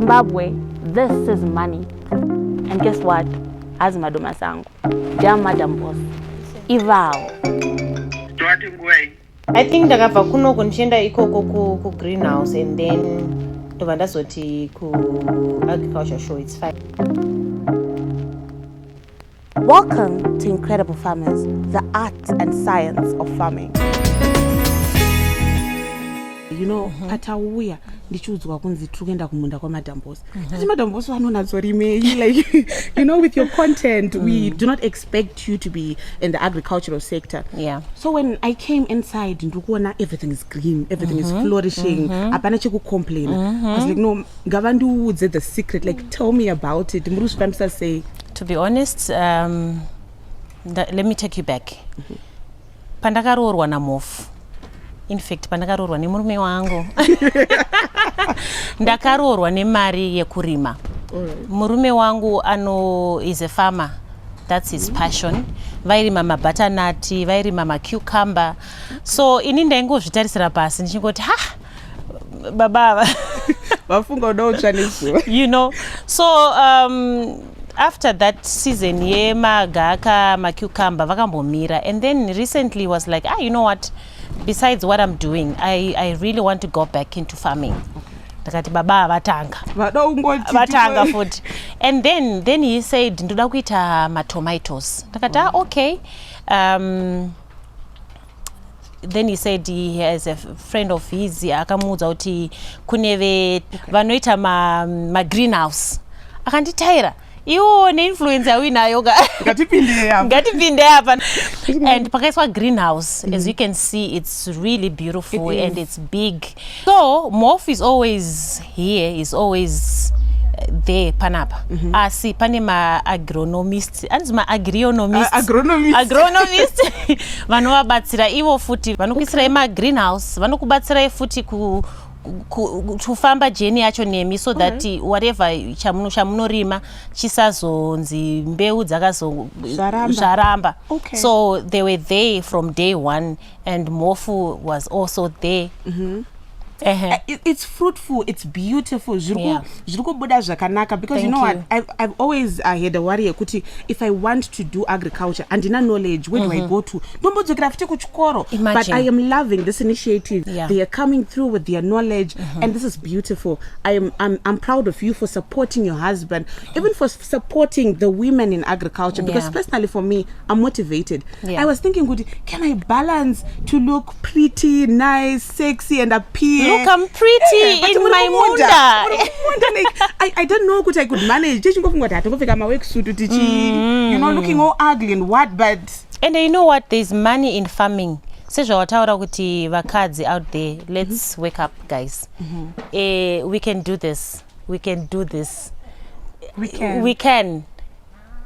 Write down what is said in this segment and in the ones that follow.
Zimbabwe, this is money. And guess what? As madoma sangu, jam madam boss. Ivao. I think ndakabva kuno kundichienda ikoko ku greenhouse and then ndobva ndazoti ku agriculture show. It's fine. Welcome to Incredible Farmers, the art and science of farming. You know, atauya ndichudzwa kunzi tukenda kumunda kwa madam boss. Asi madam boss vanonatsorime, like, you know, with your content, we do not expect you to be in the agricultural sector. Yeah. So when I came inside, ndikuona everything is green, everything is flourishing. Apana cheku complain. I was like, no, Gavandu would say the secret. Like, tell me about it. Murus Pamsa say. To be honest, let me take you back. Pandakaroorwa na mofu. In fact, pandakaroorwa nemurume wangu. Ndakaroorwa nemari yekurima. Murume wangu is a farmer. That's his passion. Vairima mabatanati, vairima macucumber. So ini ndaingozvitarisira pasi ndichingoti baba. You know. So after that season, magaka, macucumber, vakambomira, and then recently was like, you know what? Besides what I'm doing, I really want to go back into farming. Takati baba vatanga food. And then he said, ndoda kuita tomatoes. Takati okay. Then he said he has a friend of his akamuudza kuti kuneve vanoita ma greenhouse. Akanditaira. You influencer winayo ngatipinde apa. And pakaiswa greenhouse, as you can see, it's really beautiful and it's big. So Morph is always here, is always there panapa. Asi pane ma agronomist, anzi ma agronomist vanovabatsira ivo futi vanokuisira ma greenhouse, vanokubatsira futi kufamba jeni yacho nemi, so that whatever chamunorima chisazonzi mbeu dzakazozvaramba. So they were there from day one, and Mofu was also there. It's fruitful, it's beautiful. Because you know what, I've always had a worry kuti if I want to do agriculture and in knowledge, where do I go to? But I am loving this initiative. They are coming through with their knowledge, and this is beautiful. I'm proud of you for supporting your husband, even for supporting the women in agriculture, because personally for me, I'm motivated. I was thinking, can I balance to look pretty, nice, sexy, and appear? Look, I'm pretty in my munda. I don't know what I could manage. You know, looking all ugly and what, but... And you know what? There's money in farming. Vakadzi out there, let's wake up, guys. We can do this. We can do this. We can.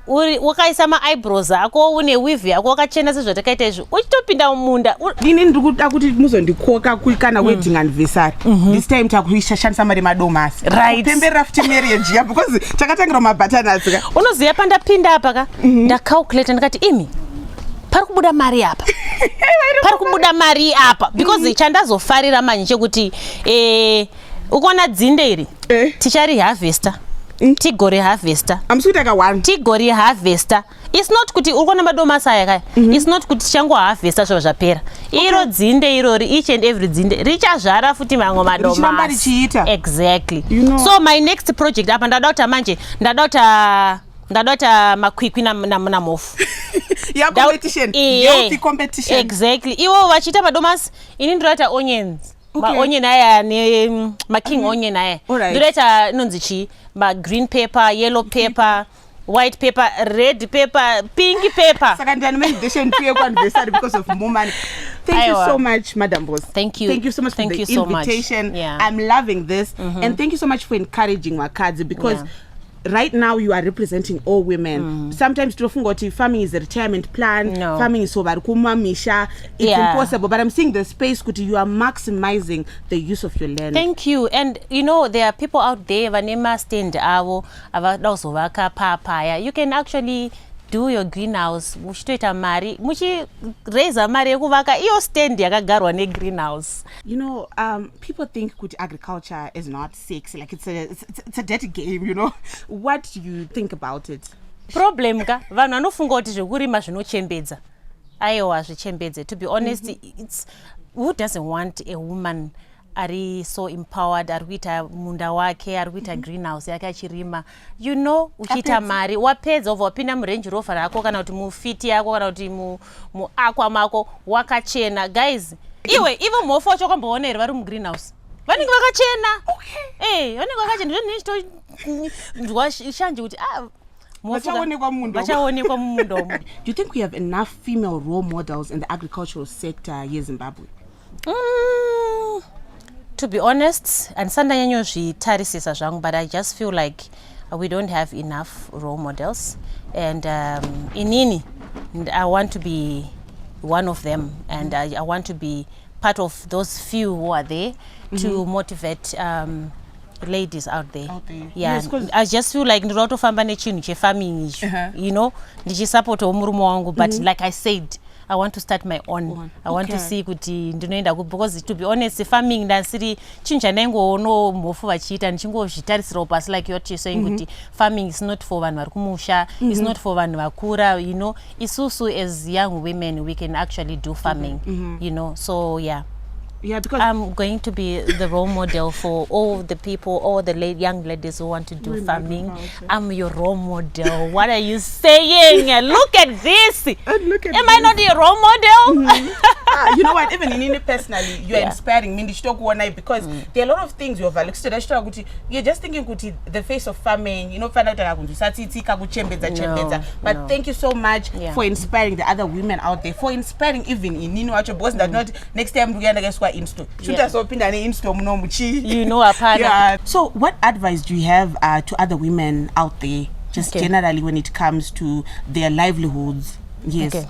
Wakaisa ma eyebrows ako une weave yako wakachena sezvatakaita izvo uchitopinda mumunda. Ndini ndikuda kuti muzondikoka kana wedding anniversary. This time takuishandisa mari madomasi. Right. Pemberera futi marriage ya because takatangira mabutternut ka. Unoziya pandapinda apa ka ndacalculate ndakati imi pari kubuda mari apa. Pari kubuda mari apa because chandazofarira manje chekuti ukona dzinde iri tichari harvester. Tigori harvester. I'm sweet like a one. Tigori harvester. It's not kuti urikona madomasi aya kai. It's not kuti changu harvester zvo zvapera. Iro dzinde irori, each and every dzinde richazvara futi mamwe madomasi. Exactly. You know. So my next project apa ndadauta manje ndadauta makwikwi na mofu. Yeah, competition. Healthy competition. Exactly. Iwo vachita madomasi ini ndodauta onions. Onion aya ne king onion aya. Ndodauta nonzi chi ma green pepper, yellow pepper, white pepper, red pepper, pink pepper. Second anniversary because of more money. Thank you so much, Madam Boss. Thank you. Thank you so much for the invitation. I'm loving this. And thank you so much for encouraging Wakadzi, because right now you are representing all women. Sometimes farming is a retirement plan. No. Farming is over misha. It's impossible. But I'm seeing the space you are maximizing the use of your land. Thank you. And you know, there are people out there vanema stand avo avadozovaka papaya. You can actually do your greenhouse muchitoita mari muchiraisa mari yekuvaka iyo stand yakagarwa negreenhouse. You know, people think kuti agriculture is not sexy, like it's a dirty game, you know. What do you think about it? Problem ka vanhu vanofunga kuti zvekurima zvinochembedza. Aiwa zvichembedze. To be honest, it's who doesn't want a woman ari so empowered, ari kuita munda wake, ari kuita greenhouse yake achirima, you know, uchiita mari wapedza obva wapinda murange rover rako kana kuti mufiti yako kana kuti muakwa mako wakachena. Guys, iwe mofa wacho kwamboona here vari mugreenhouse vanenge vakachena. Vanenge vakachena ndozvinoshanje kuti vachaonekwa mumunda umu. Do you think we have enough female role models in the agricultural sector here in Zimbabwe? To be honest, and sandanyanya zvitarisisa zvangu, but I just feel like we don't have enough role models, and inini, I want to be one of them, and I want to be part of those few who are there to motivate ladies out there. Yeah, yes, I just feel like ndinotofamba nechinhu chefarming you know, ndichisupport murume wangu, but like I said, I want to start my own. I want to see kuti ndinoenda ku, because to be honest, farming ndasiri chinhu chandaingoona mhofu vachiita ndichingozvitarisirawo pasi, like what you're saying kuti farming is not for vanhu vari kumusha, it's not for vanhu vakura, you know. Isusu as young women we can actually do farming, you know. So yeah, because I'm going to be the role model for all the people, all the young ladies who want to do farming. I'm your role model. What are you saying? Look at this. Am I not your role model? You know what? Even in personally, you are inspiring me. Because there are a lot of things you overlook. You're just thinking the face of farming. You know, but thank you so much for inspiring the other women out there. For inspiring even in Nino Boss that not next time we're gonna guess what insto. Shoot us open an insto you know a partner. So what advice do you have to other women out there, just generally when it comes to their livelihoods? Yes.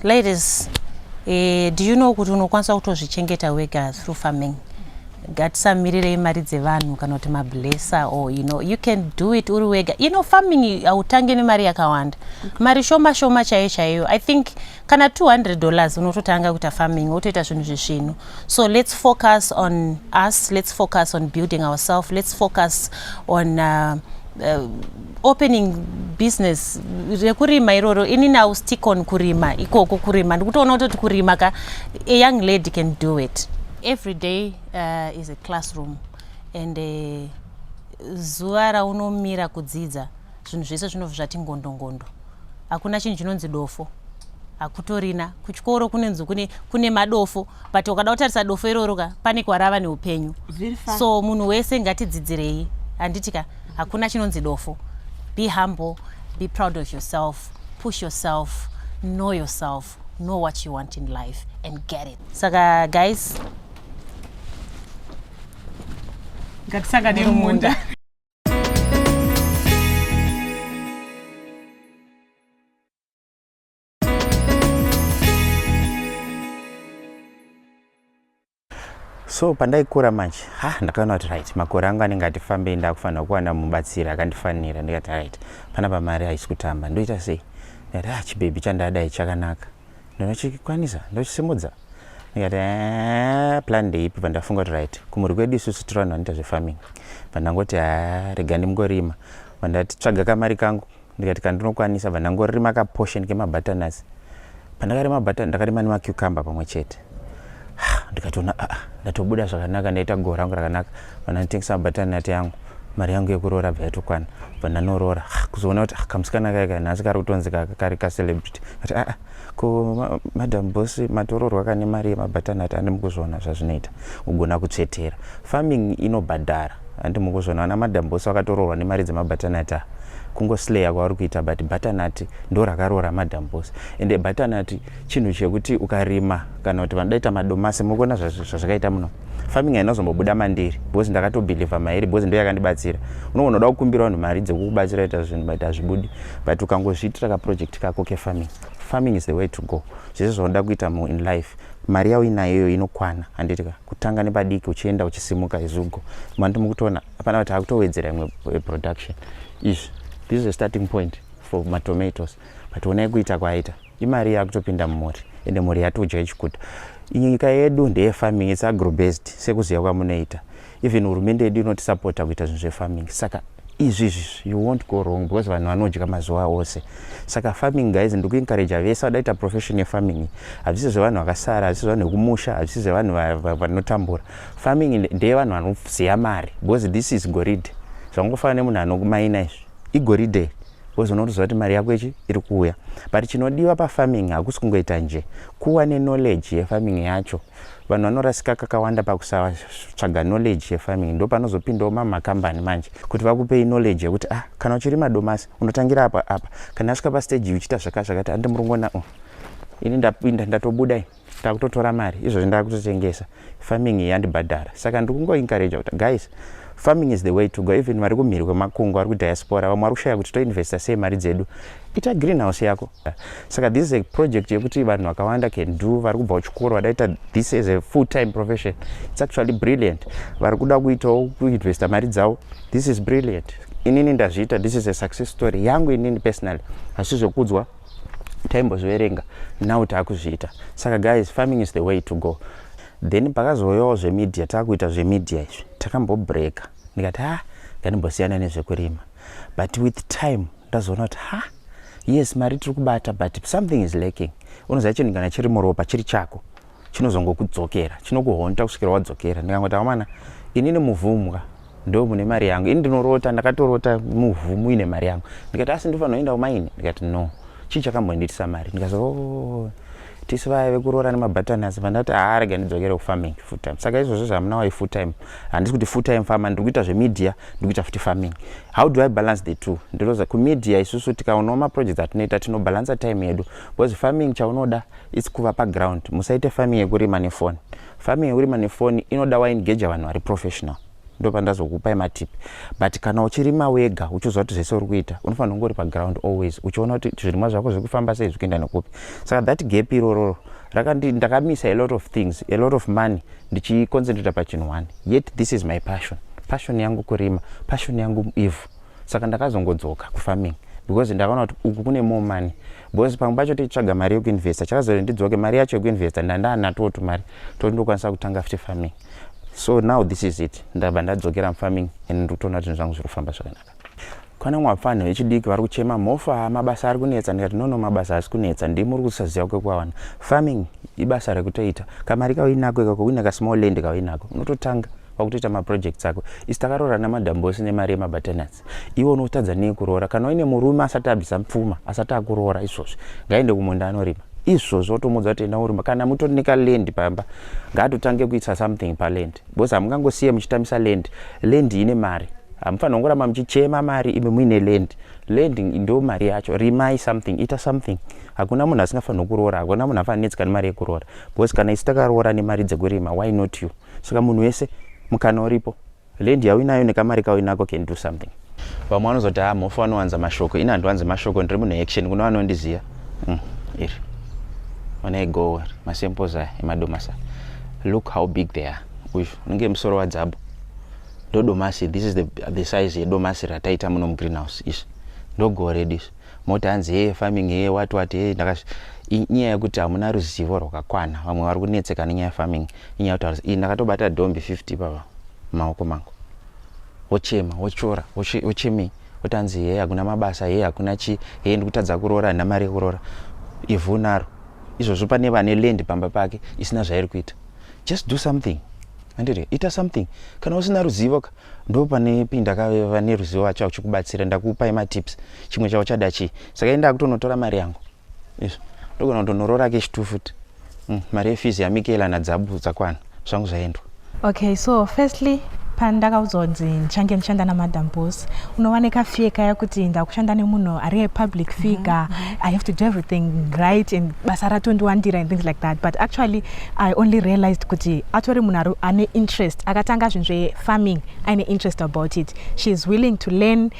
Ladies, do you know kuti unokwanisa kutozvichengeta wega through farming? Ngatisamirire mari dzevanhu kana kuti mablessa, or you know, you can do it uri wega. You know, farming autange nemari yakawanda, mari shoma chaiyo. I think kana $200 unototanga kuita farming, wotoita zvinhu zvezvino. So let's focus on us, let's focus on building ourselves, let's focus on opening business. Rekurima iroro ini now stick on kurima, ikoko kurima. Ndikutoona kuti kurima ka a young lady can do it. Every day is a classroom, and zuva raunomira kudzidza zvinhu zvese zvinobva zvati ngondo. Hakuna chinhu chinonzi dofo, hakutorina. Kuchikoro kunonzi kune madofo, but ukada kutarisa dofo iroro ka pane kwarava neupenyu. So munhu wese ngatidzidzirei, handitika hakuna chinonzi dofo. Be humble, be proud of yourself, push yourself, know what you want in life, and get it. Saka guys, ngatisangane mumunda. So pandaikura manje ndakaona kuti right, makore angu anenge atifambei, ndakufanira kuwana mubatsiri akandifanira. Ndikati right, panapa mari haisi kutamba, ndoita sei? Ndikati chibebi chandadai chakanaka, ndinochikwanisa, ndochisimudza. Ndikati plan ndeipi? Pandafunga kuti right, kumuri kwedu isusu tiri vanhu vanoita zvefarming. Pandangoti rega ndimngorima. Pandati tsvaga kamari kangu, ndikati kandinokwanisa, pandangorima kaportion kemabutternut. Pandakarima butternut ndakarima nemacucumber pamwe chete. Ndikatoona ndatobuda zvakanaka, ndaita goho rangu rakanaka. Pandanditengesa butternut yangu, mari yangu yekuroora bva yatokwana. Pandandoroora kuzoona kuti kamusikana kaka nhasi kari kutonzeka kari celebrity. Kati ko madam boss matoroorwa kane mari yemabutternut andimukuzviona zvazvinoita, ugona kutsvetera. Farming inobhadhara, andimukuzviona vana madam boss vakatoroorwa nemari dzemabutternut kungoslayer kwavari kuita, but butternut ndo rakaroora madam boss. Ende butternut chinhu chekuti ukarima kana kuti vandaita madomasi mukuona zvazvakaita muno. Farming hainazombobuda mandiri, because ndakatobhelieva mairi, because ndo yakandibatsira. Unoona unoda kukumbira vanhu mari dzekukubatsira ita zvinhu, but hazvibudi. But ukangozviitira kaproject kako kefarming, farming is the way to go. Zvese zvaunoda kuita in life, mari yao inayo inokwana. Handitika kutanga nepadiki uchienda uchisimuka izugo. Mandi mukutoona hapana kuti hakutowedzera imwe production. This is a starting point for tomatoes, but when I go ita kwaita imari yakutopinda mumuri ende muri yatodya chikuta. Nyika yedu ndeye farming, it's agro based sekuziya kwamunoita. Even hurumende yedu inotisapota kuita zvinhu zvefarming. Saka izvizvi you won't go wrong because vanhu vanodya mazuva ose. Saka farming guys ndikuencourage vese vadaita profession yefarming. Havisi zvevanhu vakasara, havisi zvevanhu vekumusha, havisi zvevanhu vanotambura. Farming ndeye vanhu vanoziya mari because this is goridhe. Zvangofanana nemunhu anokumaina izvi igoridhe because unotoziva kuti mari yako ichi iri kuuya. But chinodiwa pafarming hakusi kungoita nje, kuva nenknowledge yefarming yacho. Vanhu vanorasika kakawanda pakusatsvaga knowledge yefarming. Ndo panozopindawo mamakambani manje kuti vakupei knowledge yekuti kana uchirima domasi unotangira apa. Kana asvika pastage uchita zvakati ande murongona ini ndapinda ndatobudai takutotora mari izvozvi ndakutotengesa farming yandibhadhara. Saka ndikungoencourage kuti guys, farming is the way to go. Even vari kumhiri kwemakungu vari kudiaspora vamwe vari kushaya kuti toinvesta sei mari dzedu, ita greenhouse yako. Saka this is a project yekuti vanhu vakawanda can do. Vari kubva kuchikoro vadaita this as a full time profession. It's actually brilliant. Vari kuda kuitawo kuinvesta mari dzavo. This is brilliant. Inini ndazviita, this is a success story yangu inini personally, asi zvokudzwa taimbozverenga now taakuzviita. Saka guys, farming is the way to go. Then pakazouyawo zvemedia, taakuita zvemedia izvi takambobreaka, ndikati ngatimbosiyana nezvekurima. But with time ndazoona kuti yes mari tiri kubata but something is lacking. Unoziva chinhu kana chiri muropa chiri chako chinozongokudzokera, chinokuhonta kusvikira wadzokera. Ndikangoti amana inini muvhumwa ndo mune mari yangu, ini ndinorota, ndakatorota muvhu muine mari yangu. Ndikati asi ndinofanira kuenda kumaini, ndikati no, chii chakambondiitisa mari. Ndikazo tisi vaive kurora nemabhatani asi pandati rega ndidzokere kufarming full time. Saka izvozvo zvamuna wai full time, handisi kuti full time farmer, ndiri kuita zvemedia, ndiri kuita futi farming. How do I balance the two? Ndiroza kumedia isusu tikaonawo maprojects atinoita tinobalansa time yedu because farming chaunoda is kuva paground. Musaite farming yekurima nefoni. Farming yekurima nefoni inoda waengage vanhu vari professional. Ndo pandazokupai matip. But kana uchirima wega uchiziva kuti zvese uri kuita unofanira kunge uri paground always uchiona kuti zvirimwa zvako zviri kufamba sei zvichienda nekupi. Saka that gap iroro ndakamisa a lot of things, a lot of money ndichiconcentrate pachinhu one. Yet this is my passion yangu kurima, passion yangu ivhu. Saka ndakazongodzoka kufarming because ndakaona kuti uku kune more money. Because pamwe pacho tichitsvaga mari yekuinvesta chakazori ndidzoke mari yacho yekuinvesta ndandaanatoto mari tondokwanisa kutanga futi farming. So now this is it. Ndabva ndadzokera farming and ndikutoona kuti zvangu zviri kufamba zvakanaka. Kana mwapfano vechidiki vari kuchema mofa mabasa ari kunetsa, ndikati nono mabasa asi kunetsa ndimuri kusaziva kwekwawana. Farming ibasa rekutoita. Kamari kauinako ikako uine kasmall land kauinako unototanga wakutoita maprojects ako. Isi takarora namadhambosi nemari yemabhatanasi. Iwe unotadza nekurora. Kana uine murume asati abvisa pfuma asati akurora izvozvi ngaende kumunda anorima. Izvozvo tomudza kuti enda urima. Kana mutori nekaland pamba ngaatotange kuisa something paland because hamungangosiye muchitamisa land ine mari. Hamufanira kungoramba muchichema mari ime muine land ndo mari yacho. Rimai something, ita something. Hakuna munhu asingafanira kurora, hakuna munhu afanira kunetseka nemari yekurora because kana isi takaroora nemari dzekurima, why not you? Saka munhu wese mukana uripo, land yauinayo nekamari kauinako can do something. Vamwe vanozoti mofa vanowanza mashoko, ini handiwanzi mashoko, ndiri munhu action, kuna vanondiziya iri. When I go masamples emadomasa, look how big they are. Unge musoro wadzabo ndo domasi. This is the size yedomasi rataita muno mugreenhouse ishi ndo gore dish. Moti hanzi farming what inyaya yekuti hamuna ruzivo rwakakwana. Vamwe vari kunetseka nenyaya yefarming, inyaya yekuti ndakatobata dombi 50 pava maoko mangu, wochema wochora wochemi wotanzi hakuna mabasa, hakuna chi, ndikutadza kurora, handina mari yekurora. Ivhu naro izvozvo pane vane land pamba pake isina zvairi kuita. Just do something. Andire ita something. Kana usina ruzivo ndo pane pinda vane ruzivo vacho uchikubatsira. Ndakupai matips, chimwe chavo chada chi. Saka enda kutonotora mari yangu izvo ndogona kutonorora kechitufu futi. Mari yefees yamikela nadzabu dzakwana zvangu zvaendwa. Okay, so firstly pandakaudzonzi ndichange ndichanda namadhambos unowanika fieka yakuti ndakushanda nemunhu ari public figure, I have to do everything right and basa ratondiwandira and things like that. But actually I only realized kuti atori munhu ane interest, akatanga zvinhu zvefarming aine interest about it. She's willing to learn,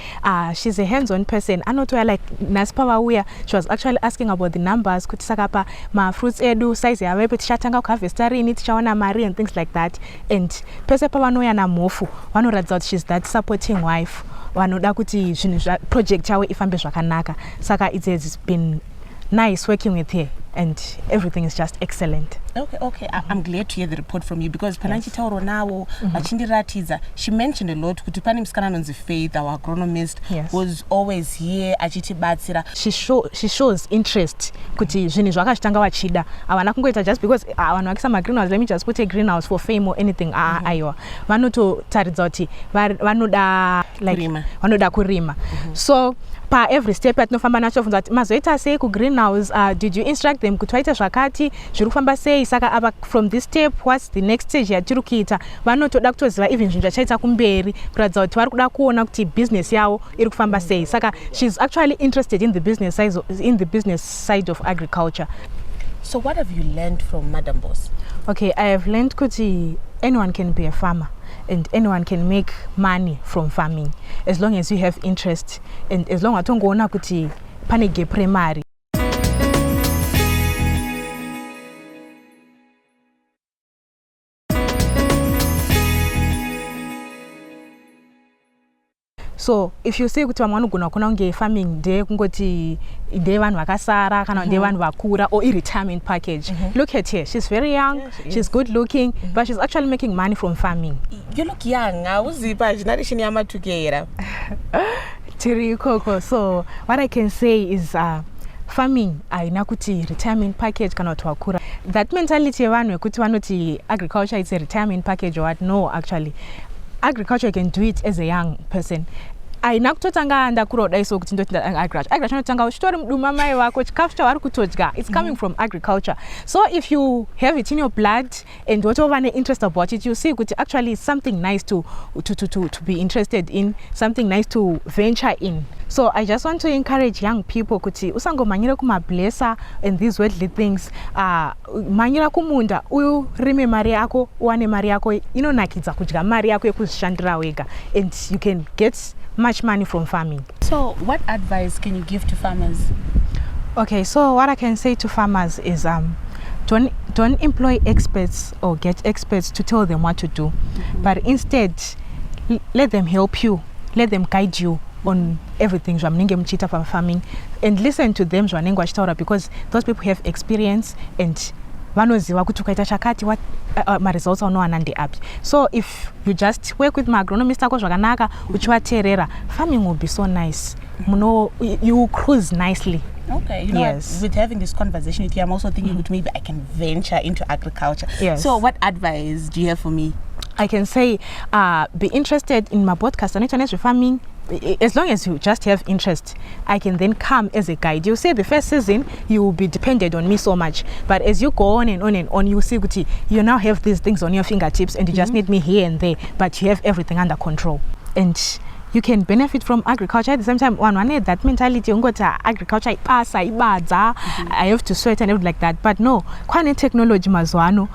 she's a hands-on person. Anotoya like nhasi pavauya she was actually asking about the numbers kuti saka pa mafruits edu size yavepo tichatanga kuharvesta rini, tichaona mari and things like that. And pese pavanoya namofu vanoratidza kuti she's that supporting wife vanoda kuti zvinhu project yavo ifambe zvakanaka. Saka it has been nice working with her, and everything is just excellent. Okay. I'm glad to hear the report from you, because Pananchi Tauro now, Achindi she mentioned a lot. Kuti pani msikana nonzi Faith, our agronomist, was always here, achiti batsira. She shows interest kuti zvinhu zvakachitanga vachida. Havana kungoita just because vanhu vakisa greenhouse, let me just put a greenhouse for fame or anything. Aiwa. Vanototaridza kuti vanoda kurima. So pa every step yatinofamba nacho bvunza kuti mazoita sei kugreenhouse, did you instruct them kuti vaite zvakati, zviri kufamba sei, saka apa from this step what's the next stage yatiri kuita. Vanotoda kutoziva even zvinhu zvachaita kumberi kuratidza kuti vari kuda kuona kuti business yavo iri kufamba sei. Saka she's actually interested in the business side of agriculture. So what have you learned from Madam Boss? Okay, I have learned kuti anyone can be a farmer and anyone can make money from farming as long as you have interest and as long as atongoona kuti pane gap remari. So if you say kuti vamwe vanogona kuona kunge farming ndekungoti ndevanhu vakasara kana ndevanhu vakura or retirement package, look at her, she's very young, she's good looking, but she's actually making money from farming. You look young. Uzipa generation yamatukera. Tiri koko. So what I can say is farming aina kuti retirement package kana watu wakura. That mentality yevanhu kuti vanoti agriculture is a retirement package or what? No, actually agriculture, you can do it as a young person. Aina kutotanga ndakura udaiso kuti ndoti agriculture inotanga uchitori muduma mai vako chikafu chavari kutodya. It's coming from agriculture. So if you have it in your blood and whatever an interest about it, you see kuti actually it's something nice to be interested in, something nice to venture in. So I just want to encourage young people kuti usangomanyira kumablesa and these worldly things. Manyira kumunda uyu rime mari yako, uwane mari yako, inonakidza kudya mari yako yekuzvishandira wega, and you can get much money from farming. So what advice can you give to farmers? Okay, so what I can say to farmers is don't employ experts or get experts to tell them what to do, but instead let them help you, let them guide you on everything zvamunenge muchiita farming, and listen to them zvavanenge vachitaura, because those people have experience and vanoziva kuti ukaita chakati what results aunowana ndeapi. So if you just work with agronomist ako zvakanaka uchivateerera, farming will be so nice. You will cruise nicely. Okay, you know what, with having this conversation with you, I'm also thinking that maybe I can venture into agriculture. So what advice do you have for me? I can say be interested in my podcast on internet farming. As long as you just have interest, I can then come as a guide. You say the first season you will be dependent on me so much, but as you go on and on and on, you see kuti you now have these things on your fingertips and you just need me here and there, but you have everything under control and you can benefit from agriculture. At the same time, one had that mentality, agriculture I have to sweat and everything like that. But no, kwane technology mazwano,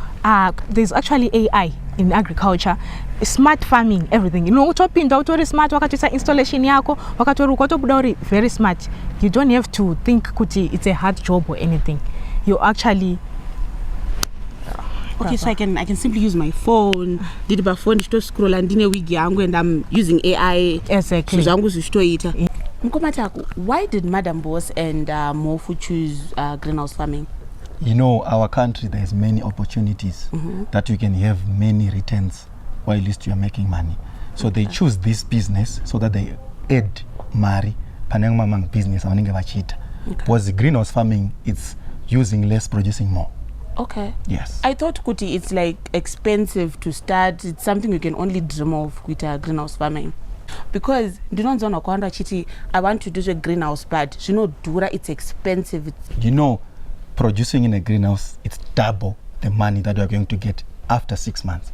there's actually AI in agriculture, smart farming, everything. You know, utopinda utori smart wakatoisa installation yako, wakatori ukotobuda very smart. You don't have to think kuti it's a hard job or anything. You actually okay, so I can simply use my phone, did my phone to scroll and dine wigi yangu, and I'm using AI. Exactly. Why did Madam Boss and Mofu choose greenhouse farming? You know, our country, there's many opportunities that you can have many returns while at least you are making money. So they choose this business so that they add mari panang business because the greenhouse farming, it's using less, producing more. Okay. Yes. I thought kuti it's like expensive to start. It's something you can only dream of with a greenhouse farming. Because I want to do a greenhouse, but dura, it's expensive. You know, producing in a greenhouse, it's double the money that you're going to get after 6 months.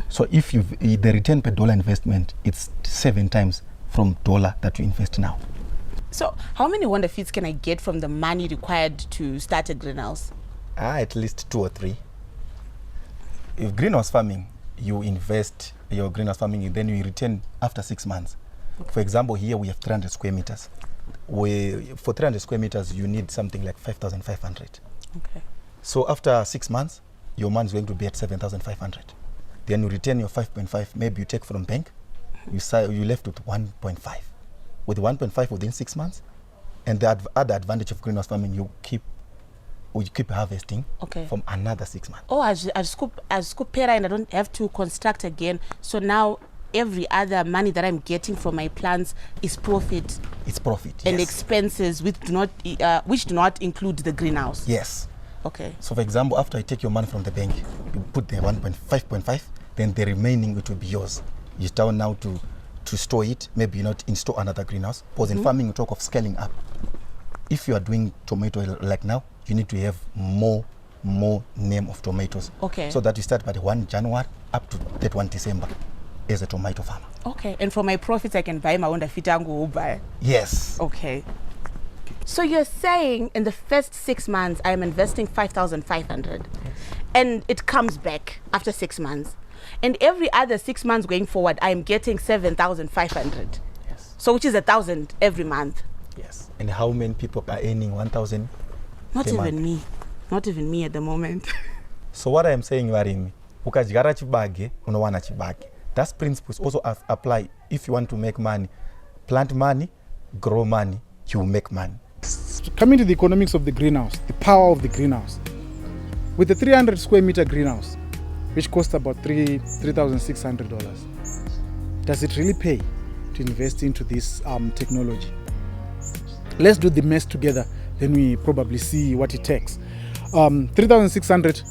So if the return per dollar investment, it's 7 times from dollar that you invest now. So how many wonder feeds can I get from the money required to start a greenhouse? At least 2 or 3. If greenhouse farming, you invest your greenhouse farming, then you return after 6 months. Okay. For example, here we have 300 square meters. For 300 square meters, you need something like 5,500. Okay. So after 6 months, your money is going to be at 7,500. Then you return your 5.5, maybe you take from bank, you left with 1.5. With 1.5 within 6 months, and the other advantage of greenhouse farming, you keep harvesting from another 6 months. Oh, as scoop pera, and I don't have to construct again. So now every other money that I'm getting from my plants is profit. It's profit. And yes. expenses which do not include the greenhouse. Yes. Okay. So for example, after I take your money from the bank, you put the 1.5, then the remaining it will be yours. You start now to store it, maybe you not install another greenhouse. Because in farming, we talk of scaling up. If you are doing tomato like now, you need to have more name of tomatoes. Okay. So that you start by the 1 January up to 31 December as a tomato farmer. Okay. And for my profits, I can buy my own fitango buy. Yes. Okay. So you're saying in the first 6 months, I am investing 5,500, and it comes back after 6 months. And every other 6 months going forward, I am getting 7,500. Yes. So which is 1,000 every month. Yes. And how many people are earning 1,000? Not even me. Not even me at the moment. So what I am saying, Varimi, ukadyara chibage, unowana chibage. That principles also apply if you want to make money. Plant money, grow money, you make money. Coming to the economics of the greenhouse, the power of the greenhouse. With the 300 square meter greenhouse, which costs about $3,600, does it really pay to invest into this technology? Let's do the math together, then we probably see what it takes. 3,600,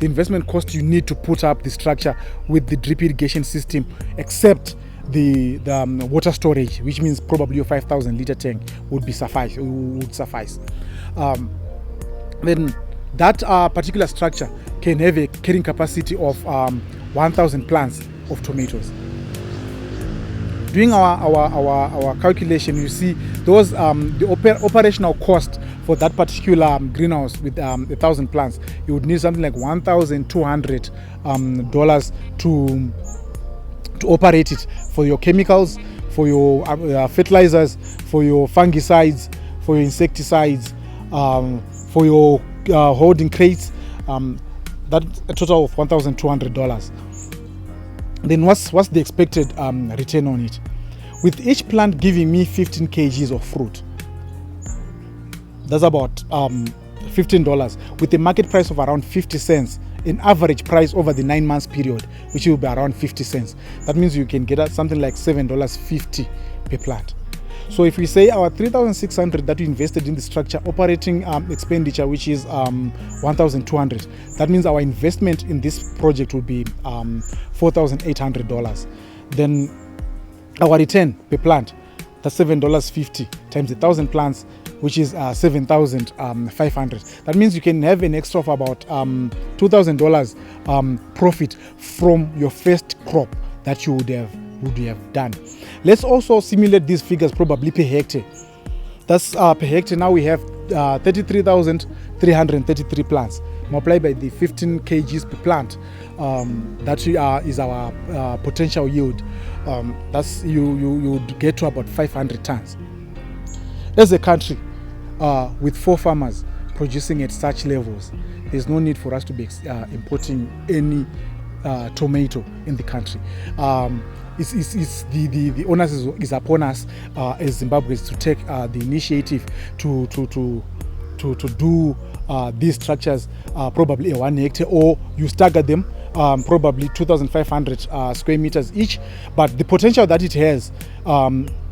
the investment cost you need to put up the structure with the drip irrigation system, except the water storage, which means probably your 5,000 liter tank would suffice. Then that particular structure can have a carrying capacity of 1,000 plants of tomatoes. Doing our calculation, you see those the operational cost for that particular greenhouse with 1,000 plants, you would need something like $1,200 to operate it, for your chemicals, for your fertilizers, for your fungicides, for your insecticides, for your holding crates. That's a total of $1,200. Then what's the expected return on it? With each plant giving me 15 kgs of fruit, that's about $15, with a market price of around 50 cents, an average price over the 9 months period, which will be around 50 cents. That means you can get at something like $7.50 per plant. So if we say our 3,600 that we invested in the structure, operating expenditure, which is 1,200, that means our investment in this project will be $4,800. Then our return per plant, that's $7.50 times 1,000 plants, which is $7,500. That means you can have an extra of about $2,000 profit from your first crop that you would have done. Let's also simulate these figures probably per hectare. That's per hectare. Now we have 33,333 plants. Multiplied by the 15 kgs per plant. That is our potential yield. That's you would get to about 500 tons. As a country with 4 farmers producing at such levels, there's no need for us to be importing any tomato in the country. The onus is upon us as Zimbabweans to take the initiative to do these structures, probably a 1 hectare, or you stagger them, probably 2,500 square meters each. But the potential that it has,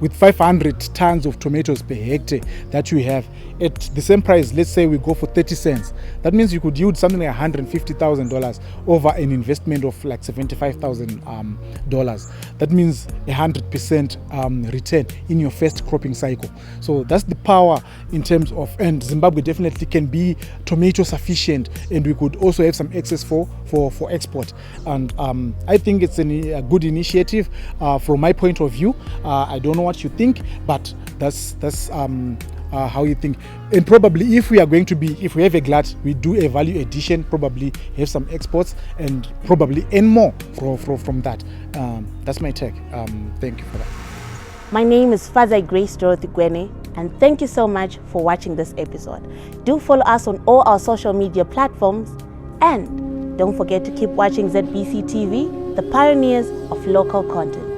with 500 tons of tomatoes per hectare that you have at the same price, let's say we go for 30 cents, that means you could yield something like $150,000 over an investment of like $75,000. That means 100% return in your first cropping cycle. So that's the power in terms of, and Zimbabwe definitely can be tomato sufficient, and we could also have some excess for export. And I think it's a good initiative from my point of view. I don't know what you think, but that's how you think. And probably if we have a glut, we do a value addition, probably have some exports, and probably earn more from that. That's my take. Thank you for that. My name is Fazai Grace Dorothy Gwene, and thank you so much for watching this episode. Do follow us on all our social media platforms, and don't forget to keep watching ZBC TV, the pioneers of local content.